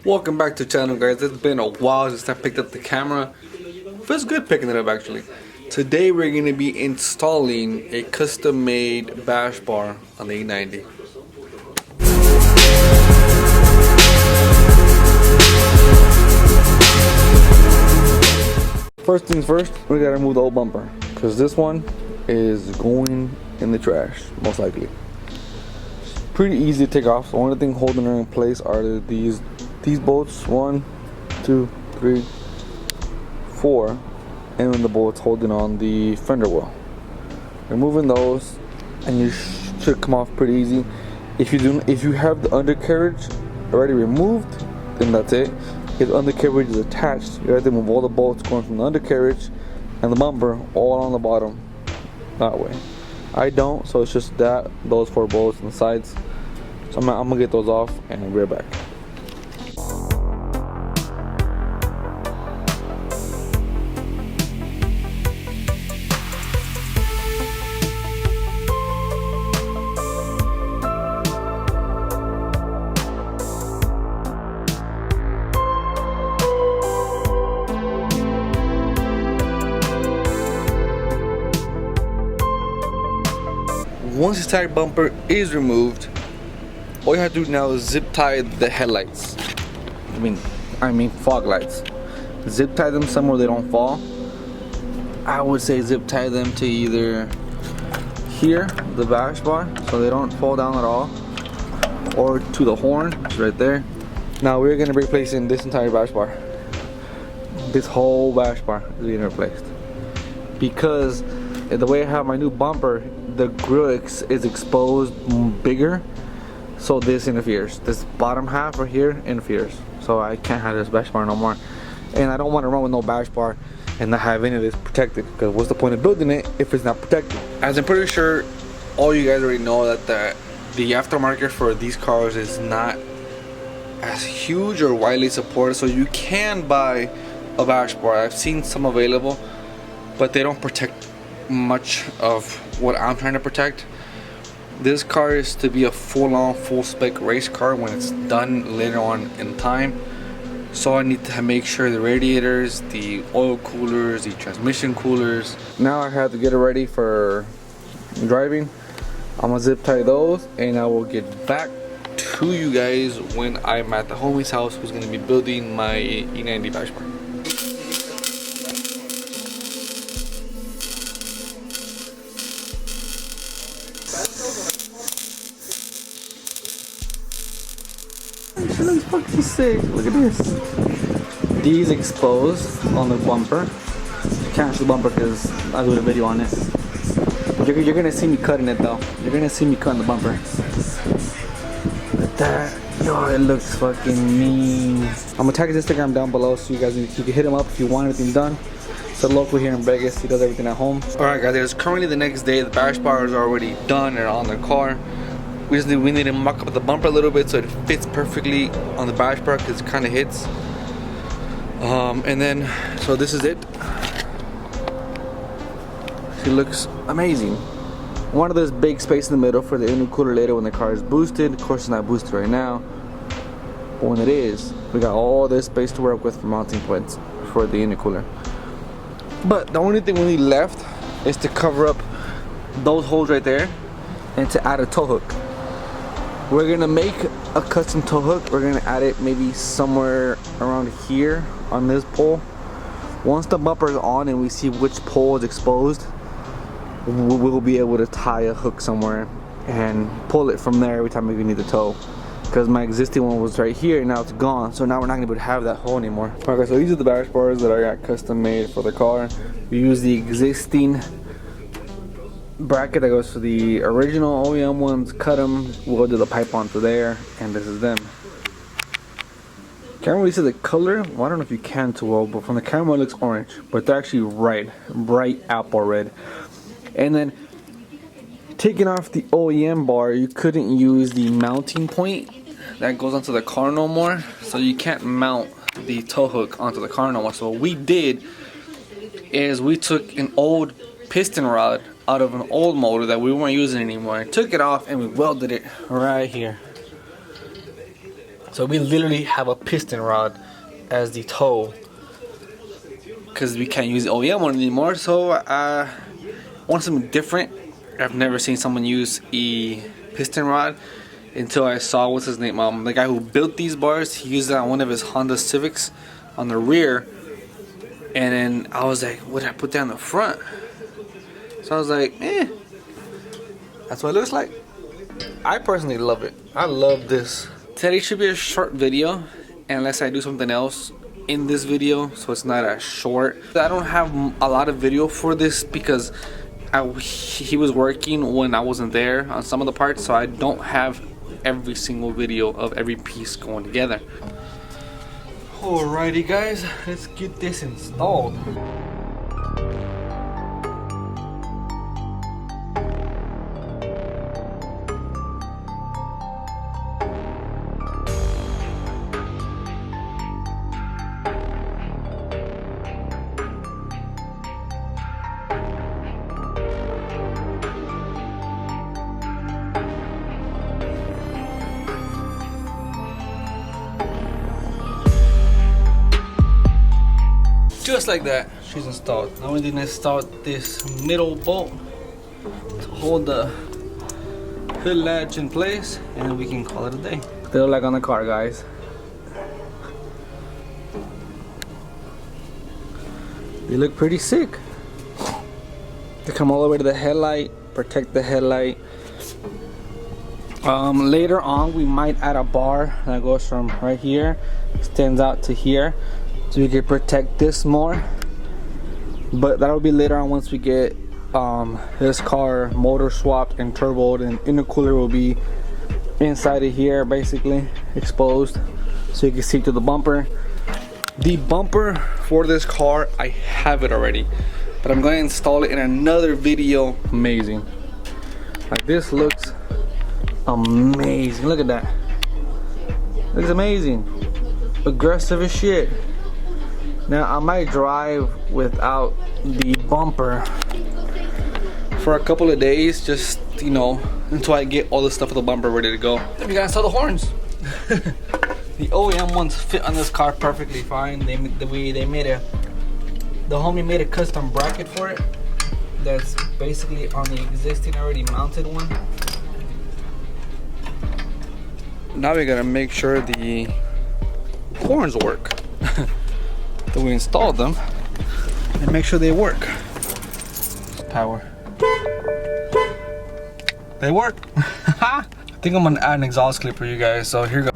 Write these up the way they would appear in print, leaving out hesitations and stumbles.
Welcome back to the channel, guys. It's been a while since I picked up the camera. Feels good picking it up, actually. Today we're going to be installing a custom-made bash bar on the E90. First things first, we gotta remove the old bumper, because this one is going in the trash, most likely. It's pretty easy to take off. The only thing holding her in place are these bolts. 1, 2, 3, 4, and then the bolts holding on the fender well. Removing those, and you should come off pretty easy. If you have the undercarriage already removed, then that's it. If the undercarriage is attached, you have to remove all the bolts going from the undercarriage and the bumper all on the bottom that way. I don't, so it's just those 4 bolts on the sides. So I'm gonna get those off and I'll be right back. Once the side bumper is removed, all you have to do now is zip tie the headlights. I mean fog lights. Zip tie them somewhere they don't fall. I would say zip tie them to either here, the bash bar, so they don't fall down at all, or to the horn, which is right there. Now we're gonna be replacing this entire bash bar. This whole bash bar is being replaced because the way I have my new bumper, the grill is exposed bigger, so this interferes. This bottom half right here interferes, so I can't have this bash bar no more. And I don't want to run with no bash bar and not have any of this protected, because what's the point of building it if it's not protected? As I'm pretty sure all you guys already know, that the aftermarket for these cars is not as huge or widely supported, so you can buy a bash bar. I've seen some available, but they don't protect much of what I'm trying to protect. This car is to be a full-on, full-spec race car when it's done later on in time. So I need to make sure the radiators, the oil coolers, the transmission coolers. Now I have to get it ready for driving. I'm gonna zip tie those, and I will get back to you guys when I'm at the homie's house who's gonna be building my E90 Bash Bar. She looks fucking sick. Look at this. These exposed on the bumper. You can't see the bumper because I do a video on this. You're gonna see me cutting it though. You're gonna see me cutting the bumper. Look at that. Yo, it looks fucking mean. I'm gonna tag his Instagram down below so you guys can hit him up if you want anything done. It's a local here in Vegas. He does everything at home. Alright guys, it's currently the next day. The bash bar is already done and on the car. We need to muck up the bumper a little bit so it fits perfectly on the bash bar, because it kind of hits. And then, so this is it. She looks amazing. One of this big space in the middle for the intercooler later when the car is boosted. Of course it's not boosted right now, but when it is, we got all this space to work with for mounting points for the intercooler. But the only thing we need left is to cover up those holes right there and to add a tow hook. We're gonna make a custom tow hook. We're gonna add it maybe somewhere around here on this pole. Once the bumper is on and we see which pole is exposed, we'll be able to tie a hook somewhere and pull it from there every time we need to tow. Because my existing one was right here and now it's gone, so now we're not gonna be able to have that hole anymore. Okay, so these are the bash bars that I got custom made for the car. We use the existing bracket that goes for the original OEM ones, cut them, we'll do the pipe onto there, and this is them. Can't really see the color. Well, I don't know if you can too well, but from the camera it looks orange, but they're actually red, bright apple red. And then taking off the OEM bar, you couldn't use the mounting point that goes onto the car no more, so you can't mount the tow hook onto the car no more. So what we did is we took an old piston rod out of an old motor that we weren't using anymore and took it off, and we welded it right here. So we literally have a piston rod as the toe because we can't use the OEM one anymore. So I want something different. I've never seen someone use a piston rod until I saw, what's his name, the guy who built these bars. He used it on one of his Honda Civics on the rear, and then I was like, what did I put that on the front? So I was like, that's what it looks like. I personally love it. I love this. Today should be a short video unless I do something else in this video, so it's not as short. I don't have a lot of video for this because he was working when I wasn't there on some of the parts, so I don't have every single video of every piece going together. Alrighty guys, let's get this installed. Just like that, she's installed. Now we need to install this middle bolt to hold the hood latch in place, and then we can call it a day. They look like on the car, guys. They look pretty sick. They come all the way to the headlight, protect the headlight. Later on, we might add a bar that goes from right here, extends out to here, so we can protect this more. But that'll be later on once we get this car motor swapped and turboed, and intercooler will be inside of here, basically exposed, so you can see through the bumper. The bumper for this car, I have it already, but I'm going to install it in another video. Amazing. Like, this looks amazing. Look at that. Looks amazing. Aggressive as shit. Now I might drive without the bumper for a couple of days, just, you know, until I get all the stuff with the bumper ready to go. Then we gotta install the horns. The OEM ones fit on this car perfectly fine. The homie made a custom bracket for it that's basically on the existing already mounted one. Now we gotta make sure the horns work. That we installed them and make sure they work. Power. They work. I think I'm gonna add an exhaust clip for you guys, so here we go.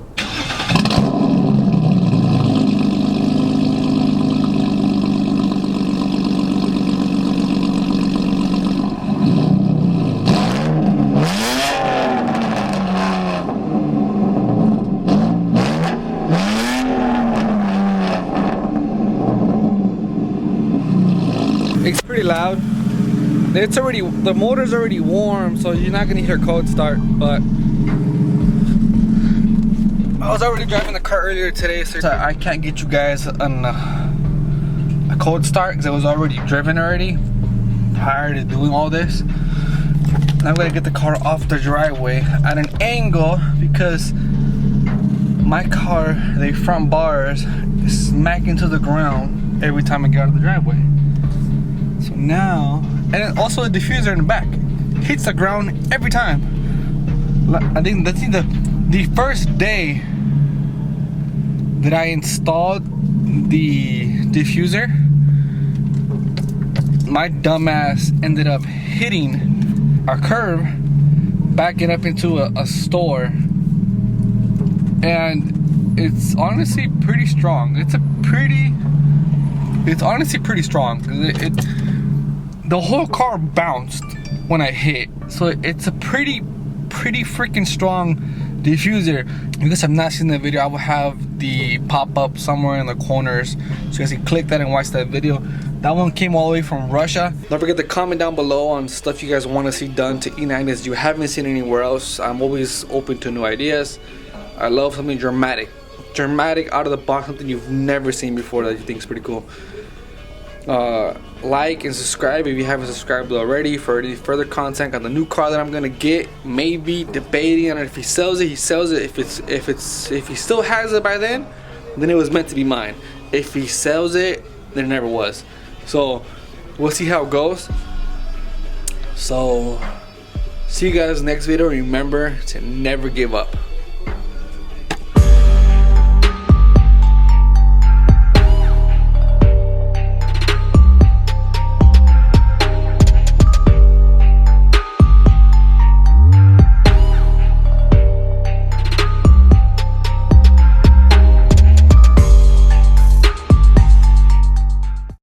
It's pretty loud. It's already, the motor's already warm, so you're not gonna hear cold start, but I was already driving the car earlier today, so I can't get you guys on a cold start because it was already driven already prior to doing all this. Now I'm gonna get the car off the driveway at an angle because my car, the front bars, is smack into the ground every time I get out of the driveway. So now, and then also the diffuser in the back hits the ground every time. I think that's the first day that I installed the diffuser, my dumbass ended up hitting a curb, backing up into a store, and it's honestly pretty strong. It's honestly pretty strong. The whole car bounced when I hit, so it's a pretty freaking strong diffuser. If you guys have not seen the video, I will have the pop-up somewhere in the corners so you guys can click that and watch that video. That one came all the way from Russia. Don't forget to comment down below on stuff you guys want to see done to E90s you haven't seen anywhere else. I'm always open to new ideas. I love something dramatic, out of the box, something you've never seen before that you think is pretty cool. Like and subscribe if you haven't subscribed already for any further content on the new car that I'm gonna get. Maybe debating on it. If he sells it, he sells it. If he still has it by then it was meant to be mine. If he sells it, then it never was. So we'll see how it goes. So see you guys next video. Remember to never give up.